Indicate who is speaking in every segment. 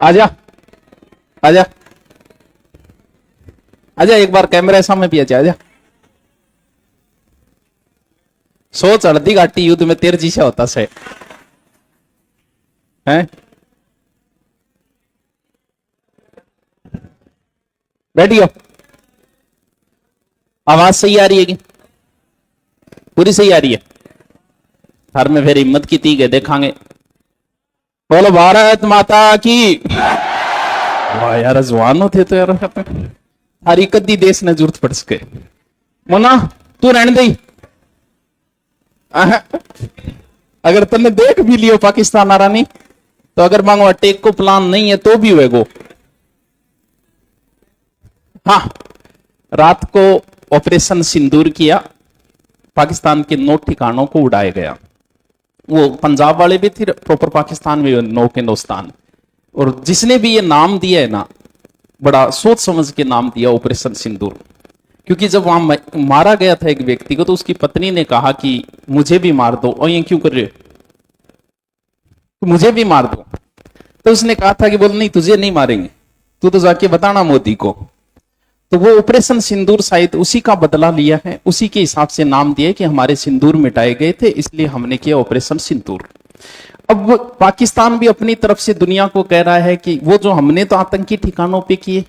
Speaker 1: आजा आजा आजा, एक बार कैमरे सामने भी आजा। सोच, हल्दी घाटी युद्ध में तेर जी से होता से है। बैठियो, आवाज सही आ रही है कि पूरी सही आ रही है? हर में फिर हिम्मत की तीग है, देखांगे। बोलो भारत माता की। वाह यार, जवानों थे तो यार, हरी कद्दी देश ने जरूरत पड़ सके। मोना तू रहने दे, अगर तुमने देख भी लियो पाकिस्तान आ रहा नहीं, तो अगर मांगो अटैक को प्लान नहीं है तो भी होएगो। हाँ, रात को ऑपरेशन सिंदूर किया, पाकिस्तान के 9 ठिकानों को उड़ाया गया। वो पंजाब वाले भी थे, प्रॉपर पाकिस्तान में 9 के 9 स्थान। और जिसने भी ये नाम दिया है ना, बड़ा सोच समझ के नाम दिया ऑपरेशन सिंदूर। क्योंकि जब वहां मारा गया था एक व्यक्ति को, तो उसकी पत्नी ने कहा कि मुझे भी मार दो। और ये क्यों कर रहे हो, तो मुझे भी मार दो। तो उसने कहा था कि बोल नहीं, तुझे नहीं मारेंगे, तू तो जाके बताना मोदी को। तो वो ऑपरेशन सिंदूर शायद उसी का बदला लिया है, उसी के हिसाब से नाम दिया कि हमारे सिंदूर मिटाए गए थे, इसलिए हमने किया ऑपरेशन सिंदूर। अब पाकिस्तान भी अपनी तरफ से दुनिया को कह रहा है कि वो जो हमने तो आतंकी ठिकानों पे किए,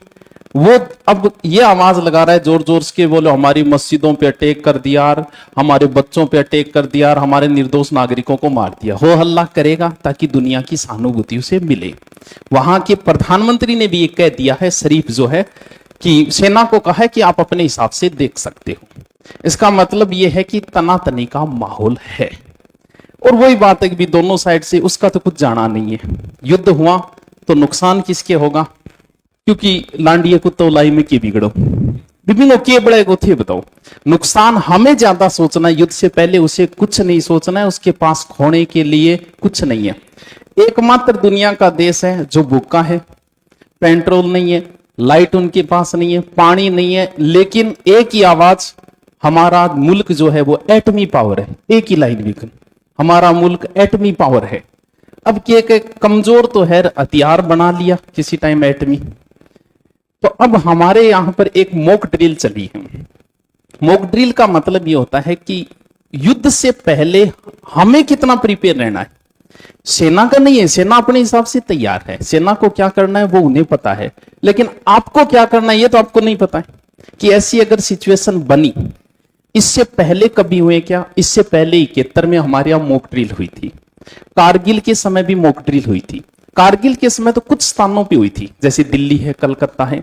Speaker 1: वो अब ये आवाज लगा रहा है जोर जोर से, बोलो हमारी मस्जिदों पे अटैक कर दिया, हमारे बच्चों पे अटैक कर दिया, हमारे निर्दोष नागरिकों को मार दिया। हो हल्ला करेगा ताकि दुनिया की सहानुभूति उसे मिले। वहां के प्रधानमंत्री ने भी ये कह दिया है, शरीफ जो है, कि सेना को कहा है कि आप अपने हिसाब से देख सकते हो। इसका मतलब यह है कि तनातनी का माहौल है। और वही बात है कि भी दोनों साइड से उसका तो कुछ जाना नहीं है। युद्ध हुआ तो नुकसान किसके होगा? क्योंकि लांडिये कुत्तो लाई में के बिगड़ो, विभिन्न के बड़े को थे बताओ। नुकसान हमें ज्यादा सोचना है, युद्ध से पहले उसे कुछ नहीं सोचना है, उसके पास खोने के लिए कुछ नहीं है। एकमात्र दुनिया का देश है जो भूखा है, पेट्रोल नहीं है, लाइट उनके पास नहीं है, पानी नहीं है, लेकिन एक ही आवाज, हमारा मुल्क जो है वो एटमी पावर है। एक ही लाइन विकन, हमारा मुल्क एटमी पावर है। अब के कमजोर तो है, हथियार बना लिया किसी टाइम एटमी। तो अब हमारे यहां पर एक मॉक ड्रिल चली है। मॉक ड्रिल का मतलब ये होता है कि युद्ध से पहले हमें कितना प्रिपेयर रहना है। सेना का नहीं है, सेना अपने हिसाब से तैयार है, सेना को क्या करना है वो उन्हें पता है, लेकिन आपको क्या करना है ये तो आपको नहीं पता है। कि ऐसी अगर सिचुएशन बनी, इससे पहले कभी हुए क्या? इससे पहले 71 में हमारे यहां मॉक ड्रिल हुई थी, कारगिल के समय भी मॉक ड्रिल हुई थी। कारगिल के समय तो कुछ स्थानों पे हुई थी, जैसे दिल्ली है, कलकत्ता है,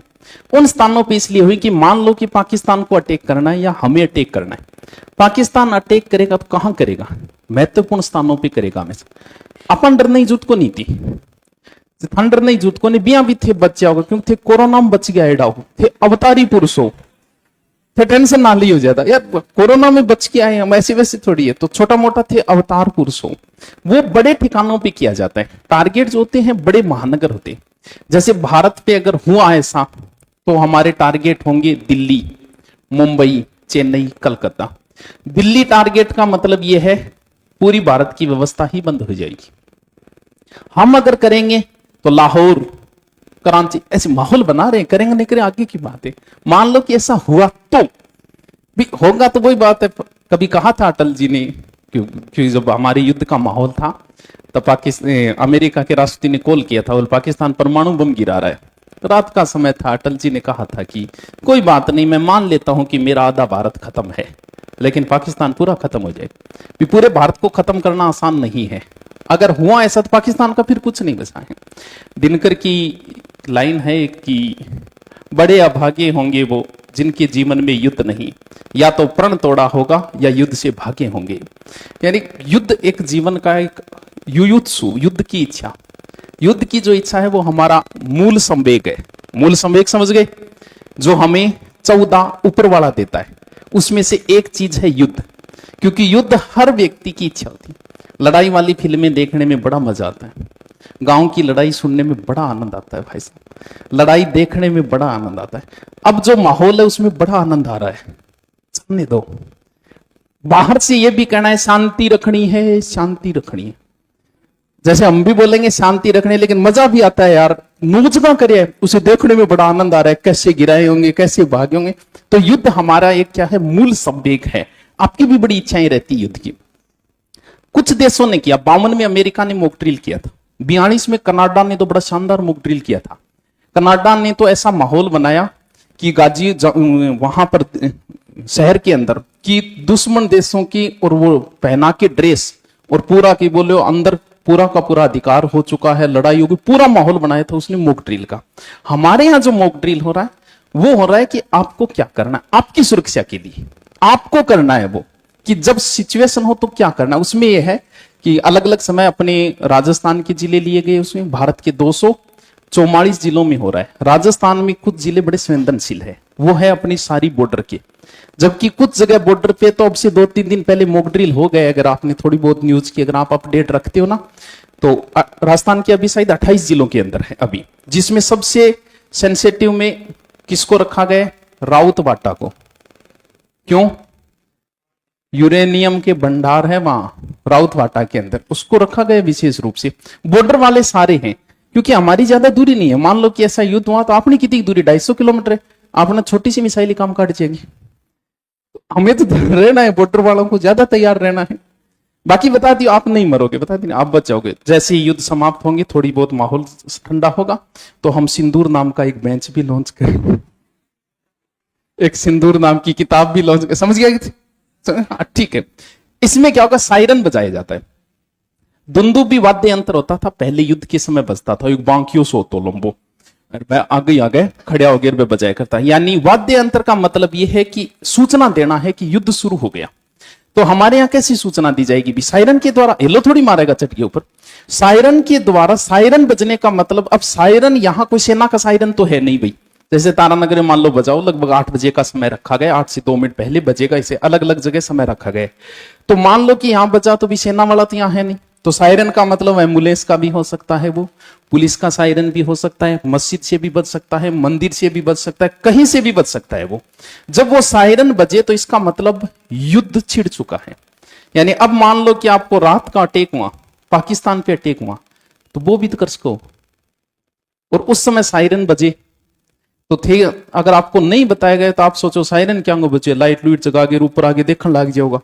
Speaker 1: उन स्थानों पे इसलिए हुई कि मान लो कि पाकिस्तान को अटैक करना है या हमें अटैक करना है। पाकिस्तान अटैक करेगा तो कहां करेगा? महत्वपूर्ण स्थानों पे करेगा हमेशा। अपन डर नहीं जुट को नहीं थी, थंडर नहीं जुट को नहीं, बिया भी थे बच्चा होगा, क्योंकि थे कोरोना में बच गया एडा हो, थे अवतारी पुरुषों, थे टेंशन ना ली हो जाता यार, कोरोना में बच के आए हम, ऐसे वैसे थोड़ी है। तो छोटा मोटा थे अवतार पुरुषों, वो बड़े ठिकानों पे किया जाता है। टारगेट जो होते हैं बड़े महानगर होते हैं। जैसे भारत पे अगर हुआ ऐसा, तो हमारे टारगेट होंगे दिल्ली, मुंबई, चेन्नई, कलकत्ता। दिल्ली टारगेट का मतलब यह है पूरी भारत की व्यवस्था ही बंद हो जाएगी। हम अगर करेंगे तो लाहौर, कराची, ऐसे माहौल बना रहे हैं, करेंगे नहीं करें आगे की बात है। मान लो कि ऐसा हुआ तो भी होगा, तो वही बात है। कभी कहा था अटल जी ने, क्योंकि जब हमारे युद्ध का माहौल था तब पाकिस्तान, अमेरिका के राष्ट्रपति ने कॉल किया था, और पाकिस्तान परमाणु बम गिरा रहा है। रात का समय था, अटल जी ने कहा था कि कोई बात नहीं, मैं मान लेता हूं कि मेरा आधा भारत खत्म है, लेकिन पाकिस्तान पूरा खत्म हो जाए। पूरे भारत को खत्म करना आसान नहीं है। अगर हुआ ऐसा तो पाकिस्तान का फिर कुछ नहीं बचा है। दिनकर की लाइन है कि बड़े अभागे होंगे वो जिनके जीवन में युद्ध नहीं, या तो प्रण तोड़ा होगा या युद्ध से भागे होंगे। यानी युद्ध एक जीवन का एक युयुत्सु, युद्ध की इच्छा, युद्ध की जो इच्छा है वो हमारा मूल संवेग है। मूल संवेग समझ गए? जो हमें 14 ऊपर वाला देता है, उसमें से एक चीज है युद्ध। क्योंकि युद्ध हर व्यक्ति की इच्छा होती है। लड़ाई वाली फिल्में देखने में बड़ा मजा आता है, गांव की लड़ाई सुनने में बड़ा आनंद आता है भाई साहब, लड़ाई देखने में बड़ा आनंद आता है। अब जो माहौल है उसमें बड़ा आनंद आ रहा है, सुनने दो। बाहर से ये भी कहना है शांति रखनी है, शांति रखनी है, जैसे हम भी बोलेंगे शांति रखनी है, लेकिन मजा भी आता है यार, नोजगा करे, उसे देखने में बड़ा आनंद आ रहा है, कैसे गिराए होंगे, कैसे भागे होंगे। तो युद्ध हमारा एक क्या है, मूल संवेग है। आपकी भी बड़ी इच्छाएं रहती युद्ध की। कुछ देशों ने किया, 52 में अमेरिका ने मॉक ड्रिल किया था, 42 में कनाडा ने तो बड़ा शानदार मॉक ड्रिल किया था। कनाडा ने तो ऐसा माहौल बनाया कि वहां पर शहर के अंदर कि दुश्मन देशों की और वो पहना के ड्रेस और पूरा की बोले अंदर पूरा का पूरा अधिकार हो चुका है, लड़ाई होगी, पूरा माहौल बनाया था उसने मॉक ड्रिल का। हमारे यहां जो मॉक ड्रिल हो रहा है वो हो रहा है कि आपको क्या करना है, आपकी सुरक्षा के लिए आपको करना है वो, कि जब सिचुएशन हो तो क्या करना। उसमें यह है कि अलग अलग समय अपने राजस्थान के जिले लिए गए, उसमें भारत के 244 जिलों में हो रहा है। राजस्थान में कुछ जिले बड़े संवेदनशील है, वो है अपनी सारी बॉर्डर के, जबकि कुछ जगह बॉर्डर पे तो अब से 2-3 दिन पहले मॉक ड्रिल हो गए। अगर आपने थोड़ी बहुत न्यूज की अगर आप अपडेट रखते हो ना, तो राजस्थान के अभी शायद 28 जिलों के अंदर है अभी, जिसमें सबसे सेंसिटिव में किसको रखा गया, राउत बाटा को। क्यों? यूरेनियम के भंडार है वहां राउत वाटा के अंदर, उसको रखा गया विशेष रूप से। बॉर्डर वाले सारे हैं, क्योंकि हमारी ज्यादा दूरी नहीं है। मान लो कि ऐसा युद्ध हुआ तो आपने कितनी दूरी, 250 किलोमीटर है, आपने छोटी सी मिसाइल काम काट जाएगी। हमें तो रहना है, बॉर्डर वालों को ज्यादा तैयार रहना है। बाकी बता दियो, आप नहीं मरोगे, बता दी आप बच जाओगे। जैसे ही युद्ध समाप्त होंगे, थोड़ी बहुत माहौल ठंडा होगा, तो हम सिंदूर नाम का एक बेंच भी लॉन्च करेंगे, एक सिंदूर नाम की किताब भी लॉन्च, समझ गया? ठीक है। इसमें क्या होगा, सायरन बजाया जाता है। दुंदुबी वाद्य यंत्र होता था पहले, युद्ध के समय बजता था, एक बांकियो सो तो लंबो आगे खड़े हो गए बजाया करता है। यानी वाद्य यंत्र का मतलब यह है कि सूचना देना है कि युद्ध शुरू हो गया। तो हमारे यहां कैसी सूचना दी जाएगी भी, सायरन के द्वारा। हेलो थोड़ी मारेगा चट के ऊपर, सायरन के द्वारा। सायरन बजने का मतलब, अब सायरन यहां कोई सेना का सायरन तो है नहीं भाई। जैसे तारानगर में मान लो बजाओ, लगभग 8 बजे का समय रखा गया, 8 से 2 मिनट पहले बजेगा, इसे अलग अलग जगह समय रखा गया। तो मान लो कि यहां बजा तो भी सेना वाला तो यहां है नहीं, तो सायरन का मतलब एम्बुलेंस का भी हो सकता है, वो पुलिस का सायरन भी हो सकता है, मस्जिद से भी बज सकता है, मंदिर से भी बज सकता है, कहीं से भी बज सकता है वो। जब वो सायरन बजे तो इसका मतलब युद्ध छिड़ चुका है। यानी अब मान लो कि आपको रात का अटैक हुआ, पाकिस्तान पे अटैक हुआ, तो वो भी तो कर सको, और उस समय सायरन बजे तो थे। अगर आपको नहीं बताया गया तो आप सोचो सायरन क्या होगा, बचे लाइट लूट जगा के ऊपर आगे देखने लग जाओगा,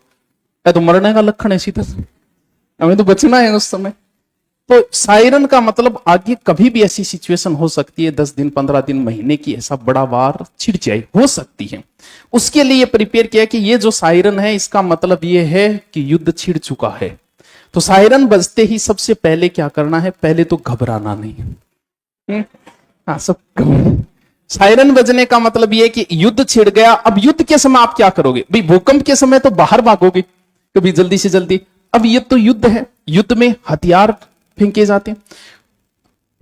Speaker 1: तो मरने का लक्षण है सीधा, हमें तो बचना है उस समय। तो सायरन का मतलब आगे कभी भी ऐसी सिचुएशन हो सकती है, 10 दिन 15 दिन महीने की, ऐसा बड़ा वार छिड़ जाए हो सकती है। उसके लिए प्रिपेयर किया कि ये जो सायरन है इसका मतलब ये है कि युद्ध छिड़ चुका है। तो सायरन बजते ही सबसे पहले क्या करना है, पहले तो घबराना नहीं। हाँ, सब सायरन बजने का मतलब यह कि युद्ध छिड़ गया। अब युद्ध के समय आप क्या करोगे भाई, भूकंप के समय तो बाहर भागोगे कभी जल्दी से जल्दी। अब ये तो युद्ध है, युद्ध में हथियार फेंके जाते हैं।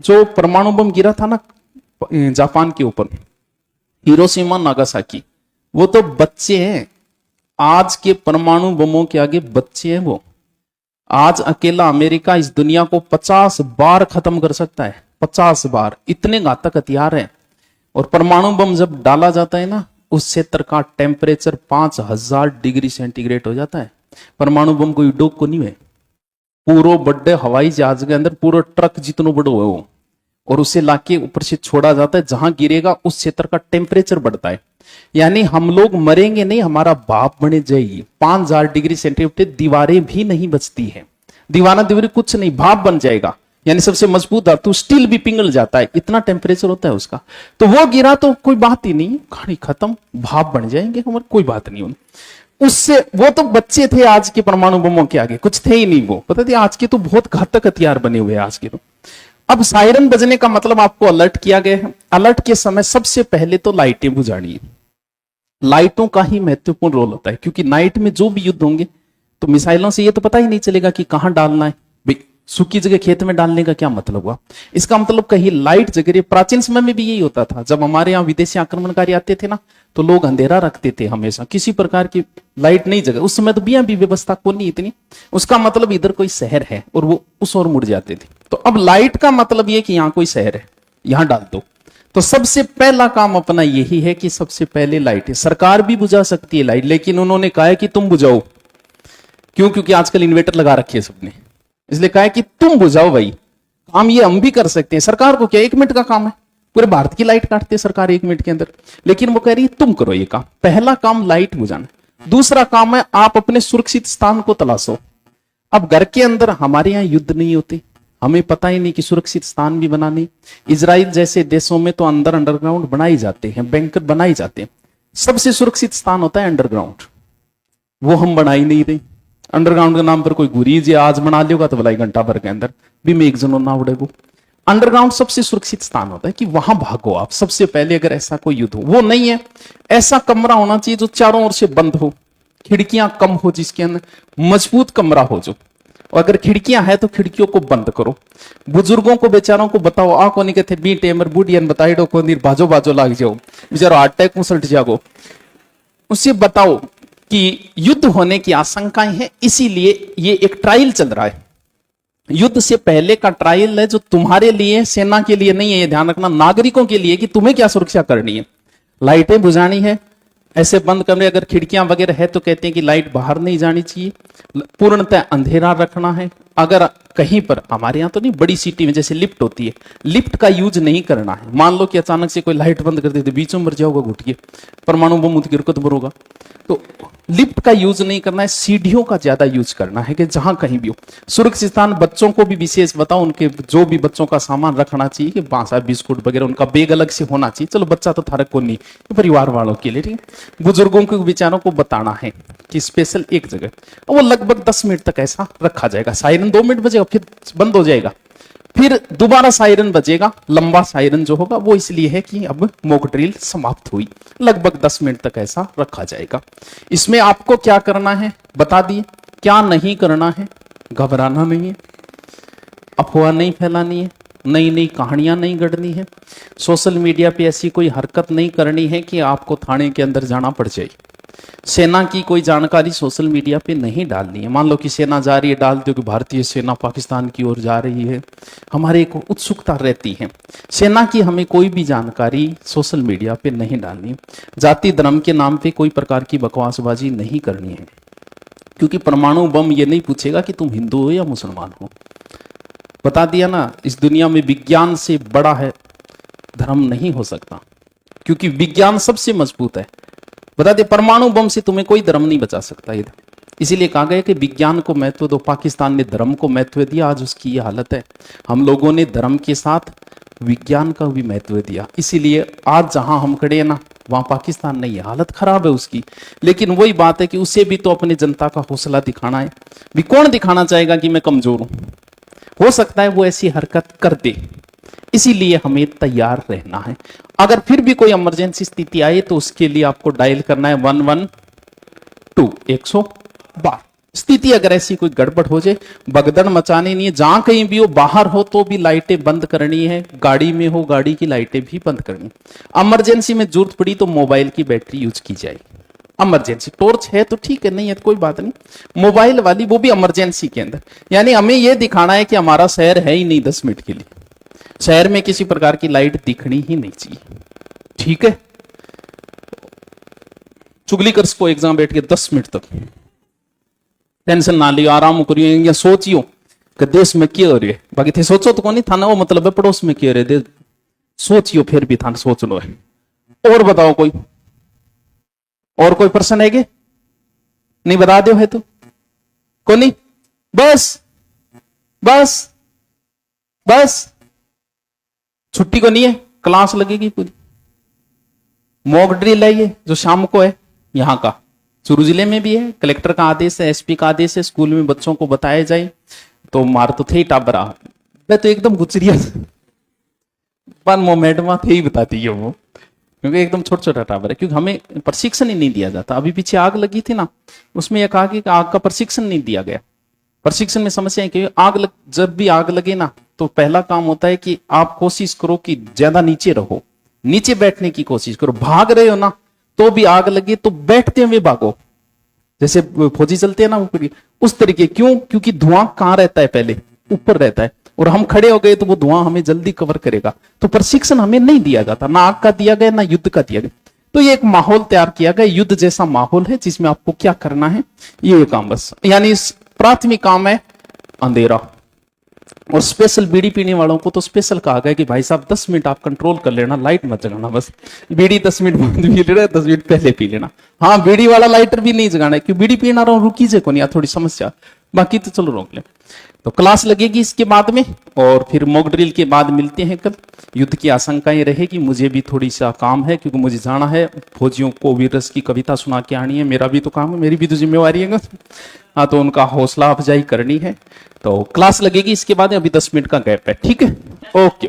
Speaker 1: जो परमाणु बम गिरा था ना जापान के ऊपर, हिरोशिमा नागासाकी, वो तो बच्चे हैं आज के परमाणु बमों के आगे, बच्चे हैं वो। आज अकेला अमेरिका इस दुनिया को 50 बार खत्म कर सकता है, 50 बार, इतने घातक हथियार हैं। और परमाणु बम जब डाला जाता है ना, उस क्षेत्र का टेम्परेचर 5000 डिग्री सेंटीग्रेड हो जाता है। परमाणु बम कोई डोक को नहीं है, पूरा बड़े हवाई जहाज के अंदर पूरा ट्रक जितना बड़ा हो वो, और उसे लाके ऊपर से छोड़ा जाता है। जहां गिरेगा उस क्षेत्र का टेम्परेचर बढ़ता है। यानी हम लोग मरेंगे नहीं, हमारा बाप बने जाएगी। 5000 डिग्री सेंटीग्रेड, दीवारें भी नहीं बचती है, दीवारें कुछ नहीं, भाप बन जाएगा। यानी सबसे मजबूत धातु स्टील भी पिघल जाता है, इतना टेम्परेचर होता है उसका। तो वो गिरा तो कोई बात ही नहीं, कहानी खत्म, भाप बन जाएंगे हमारे, कोई बात नहीं। उससे वो तो बच्चे थे आज के परमाणु बमों के आगे, कुछ थे ही नहीं वो, पता थी। आज के तो बहुत घातक हथियार बने हुए हैं आज के तो। अब सायरन बजने का मतलब आपको अलर्ट किया गया है। अलर्ट के समय सबसे पहले तो लाइटें बुझानी है। लाइटों का ही महत्वपूर्ण रोल होता है, क्योंकि नाइट में जो भी युद्ध होंगे तो मिसाइलों से ये तो पता ही नहीं चलेगा कि कहां डालना है। सूखी जगह खेत में डालने का क्या मतलब हुआ, इसका मतलब कहीं लाइट जग रही। प्राचीन समय में भी यही होता था, जब हमारे यहाँ विदेशी आक्रमणकारी आते थे ना, तो लोग अंधेरा रखते थे हमेशा, किसी प्रकार की लाइट नहीं जगे। उस समय तो बिया भी व्यवस्था को नहीं इतनी, उसका मतलब इधर कोई शहर है और वो उस ओर मुड़ जाते थे। तो अब लाइट का मतलब ये कि यहाँ कोई शहर है, यहां डाल दो। तो सबसे पहला काम अपना यही है कि सबसे पहले लाइट है। सरकार भी बुझा सकती है लाइट, लेकिन उन्होंने कहा है कि तुम बुझाओ। क्यों? क्योंकि आजकल इन्वर्टर लगा रखी है सबने, इसलिए कहा है कि तुम बुझाओ भाई। काम ये हम भी कर सकते हैं। सरकार को क्या 1 मिनट का काम है, पूरे भारत की लाइट काटती है सरकार 1 मिनट के अंदर, लेकिन वो कह रही है तुम करो ये काम। पहला काम लाइट बुझाना, दूसरा काम है आप अपने सुरक्षित स्थान को तलाशो। अब घर के अंदर हमारे यहाँ युद्ध नहीं होते, हमें पता ही नहीं कि सुरक्षित स्थान भी बनाने। इजराइल जैसे देशों में तो अंदर अंडरग्राउंड बनाए जाते हैं, बैंकर बनाए जाते हैं। सबसे सुरक्षित स्थान होता है अंडरग्राउंड, वो हम बना ही नहीं रहे। अंडरग्राउंड के नाम पर कोई गुरीज या आज बना लियोगा तो भलाई घंटा भर के अंदर भी में एक जनों ना उड़ेगो। अंडरग्राउंड सबसे सुरक्षित स्थान होता है कि वहां भागो आप सबसे पहले, अगर ऐसा कोई युद्ध हो। वो नहीं है, ऐसा कमरा होना चाहिए जो चारों ओर से बंद हो, खिड़कियां कम हो, जिसके अंदर मजबूत कमरा हो जो। और अगर खिड़कियां है तो खिड़कियों को बंद करो। बुजुर्गों को बेचारों को बताओ, आ को नहीं कहते बी टेमर बुढ़ियन बताइडो को नीर बाजो बाजो लाग जाओ, बेचारो हार्ट अटैक में सल्ट जागो। उसे बताओ कि युद्ध होने की आशंकाएं हैं, इसीलिए ये एक ट्रायल चल रहा है। युद्ध से पहले का ट्रायल है जो तुम्हारे लिए, सेना के लिए नहीं है, ये ध्यान रखना, नागरिकों के लिए कि तुम्हें क्या सुरक्षा करनी है। लाइटें बुझानी है, ऐसे बंद कमरे, अगर खिड़कियां वगैरह है तो कहते हैं कि लाइट बाहर नहीं जानी चाहिए, पूर्णतः अंधेरा रखना है। अगर कहीं पर, हमारे यहाँ तो नहीं, बड़ी सिटी में जैसे लिफ्ट होती है, लिफ्ट का यूज नहीं करना है। मान लो कि अचानक से कोई लाइट बंद कर देते, बीच में मर जाओगा घुट के, परमाणु बम उठ गिर तो मरोगा। तो लिफ्ट का यूज नहीं करना है, सीढ़ियों का ज्यादा यूज करना है कि जहां कहीं भी हो सुरक्षित स्थान। बच्चों को भी विशेष बताओ, उनके जो भी बच्चों का सामान रखना चाहिए कि बांसा बिस्कुट वगैरह, उनका बैग अलग से होना चाहिए। चलो बच्चा तो थारक को नहीं, परिवार वालों के लिए, ठीक है। बुजुर्गों के विचारों को बताना है कि स्पेशल एक जगह, वो लगभग 10 मिनट तक ऐसा रखा जाएगा। सायरन 2 मिनट बजेगा, फिर बंद हो जाएगा, फिर दोबारा सायरन बजेगा। लंबा सायरन जो होगा वो इसलिए है कि अब मॉक ड्रिल समाप्त हुई, लगभग 10 मिनट तक ऐसा रखा जाएगा। इसमें आपको क्या करना है बता दिए, क्या नहीं करना है। घबराना नहीं है, अफवाह नहीं फैलानी है, नई नई कहानियां नहीं गढ़नी है, सोशल मीडिया पे ऐसी कोई हरकत नहीं करनी है कि आपको थाने के अंदर जाना पड़ जाए। सेना की कोई जानकारी सोशल मीडिया पे नहीं डालनी है। मान लो कि सेना जा रही है, डाल दो कि भारतीय सेना पाकिस्तान की ओर जा रही है, हमारे एक उत्सुकता रहती है। सेना की हमें कोई भी जानकारी सोशल मीडिया पे नहीं डालनी है। जाति धर्म के नाम पे कोई प्रकार की बकवासबाजी नहीं करनी है, क्योंकि परमाणु बम ये नहीं पूछेगा कि तुम हिंदू हो या मुसलमान हो। बता दिया ना, इस दुनिया में विज्ञान से बड़ा है धर्म नहीं हो सकता, क्योंकि विज्ञान सबसे मजबूत है। बता दे, परमाणु बम से तुम्हें कोई धर्म नहीं बचा सकता इधर। इसीलिए कहा गया कि विज्ञान को महत्व दो। पाकिस्तान ने धर्म को महत्व दिया, आज उसकी ये हालत है। हम लोगों ने धर्म के साथ विज्ञान का भी महत्व दिया, इसीलिए आज जहां हम खड़े हैं ना, वहां पाकिस्तान नहीं है, हालत खराब है उसकी। लेकिन वही बात है कि उसे भी तो अपनी जनता का हौसला दिखाना है। भी कौन दिखाना चाहेगा कि मैं कमजोर हूं? हो सकता है वो ऐसी हरकत कर दे, इसीलिए हमें तैयार रहना है। अगर फिर भी कोई इमरजेंसी स्थिति आए तो उसके लिए आपको डायल करना है 112 112। स्थिति अगर ऐसी कोई गड़बड़ हो जाए, भगदड़ मचानी नहीं है। जहां कहीं भी हो, बाहर हो तो भी लाइटें बंद करनी है, गाड़ी में हो गाड़ी की लाइटें भी बंद करनी। इमरजेंसी में जरूरत पड़ी तो मोबाइल की बैटरी यूज की जाए। इमरजेंसी टॉर्च है तो ठीक है, नहीं है तो कोई बात नहीं, मोबाइल वाली, वो भी इमरजेंसी के अंदर। यानी हमें यह दिखाना है कि हमारा शहर है ही नहीं 10 मिनट के लिए, शहर में किसी प्रकार की लाइट दिखनी ही नहीं चाहिए, ठीक है। चुगली कर सको एग्जाम बैठ के 10 मिनट तक, टेंशन ना लियो, आराम करियो, या सोचियो कि देश में क्या हो रही है। बाकी थे सोचो तो कौन थाना, वो मतलब है पड़ोस में क्या रहे, सोचियो फिर भी थाना सोच लो है। और बताओ कोई, और कोई प्रश्न है कि नहीं? बता दो है तो कौन नहीं? बस बस बस, छुट्टी को नहीं है, क्लास लगेगी पूरी। मॉक ड्रिल है ये जो शाम को है, यहां का चूरू जिले में भी है, कलेक्टर का आदेश है, एसपी का आदेश है, स्कूल में बच्चों को बताया जाए। तो मार तो थे टाबरा, मैं तो एकदम गुजरिया पर वो मैडम थे ही बताती है वो, क्योंकि एकदम छोटा छोटा टावर है। क्योंकि हमें प्रशिक्षण ही नहीं दिया जाता। अभी पीछे आग लगी थी ना, उसमें यह कहा कि आग का प्रशिक्षण नहीं दिया गया। प्रशिक्षण में समस्या है कि जब भी आग लगे ना, तो पहला काम होता है कि आप कोशिश करो कि ज्यादा नीचे रहो, नीचे बैठने की कोशिश करो। भाग रहे हो ना, तो भी आग लगे तो बैठते हुए भागो, जैसे फौजी चलते हैं ना ऊपर, उस तरीके। क्यों? क्योंकि धुआं कहां रहता है? पहले ऊपर रहता है, और हम खड़े हो गए तो वो धुआं हमें जल्दी कवर करेगा। तो प्रशिक्षण हमें नहीं दिया जाता, ना आग का दिया गया, ना युद्ध का दिया गया। तो ये एक माहौल तैयार किया गया, युद्ध जैसा माहौल है, जिसमें आपको क्या करना है ये काम बस। यानी प्राथमिक काम है अंधेरा, और स्पेशल बीड़ी पीने वालों को तो स्पेशल कहा गया कि भाई साहब 10 मिनट आप कंट्रोल कर लेना, लाइट मत जगाना, बस बीड़ी 10 मिनट बाद पी लेना, 10 मिनट पहले पी लेना। हाँ, बीड़ी वाला लाइटर भी नहीं जगाना है, क्यों बीड़ी पीना रहा हूं, रुकीजे को नहीं, थोड़ी समस्या, बाकी तो चलो रोक ले। तो क्लास लगेगी इसके बाद में, और फिर मॉक ड्रिल के बाद मिलते हैं कल। युद्ध की आशंकाएं रहेगी, मुझे भी थोड़ी सा काम है क्योंकि मुझे जाना है, फौजियों को वीरस की कविता सुना के आनी है, मेरा भी तो काम है, मेरी भी तो जिम्मेवारी है। हाँ, तो उनका हौसला अफजाई करनी है। तो क्लास लगेगी इसके बाद, अभी 10 मिनट का गैप है, ठीक है, ओके।